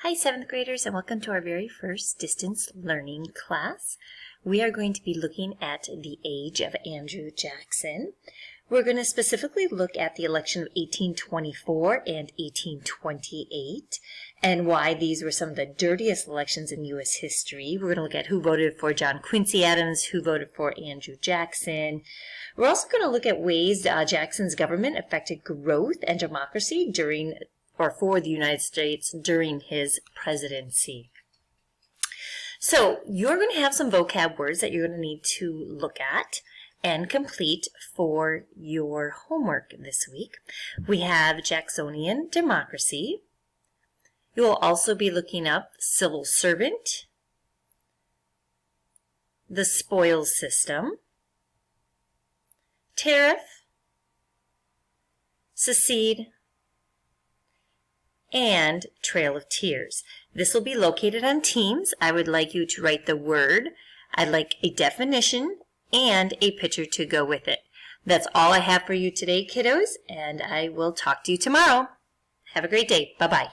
Hi 7th graders, and welcome to our very first distance learning class. We are going to be looking at the age of Andrew Jackson. We're going to specifically look at the election of 1824 and 1828 and why these were some of the dirtiest elections in U.S. history. We're going to look at who voted for John Quincy Adams, who voted for Andrew Jackson. We're also going to look at ways Jackson's government affected growth and democracy for the United States during his presidency. So you're going to have some vocab words that you're going to need to look at and complete for your homework this week. We have Jacksonian democracy. You will also be looking up civil servant, the spoils system, tariff, secede, and Trail of Tears. This will be located on Teams. I would like you to write the word. I'd like a definition and a picture to go with it. That's all I have for you today, kiddos, and I will talk to you tomorrow. Have a great day. Bye-bye.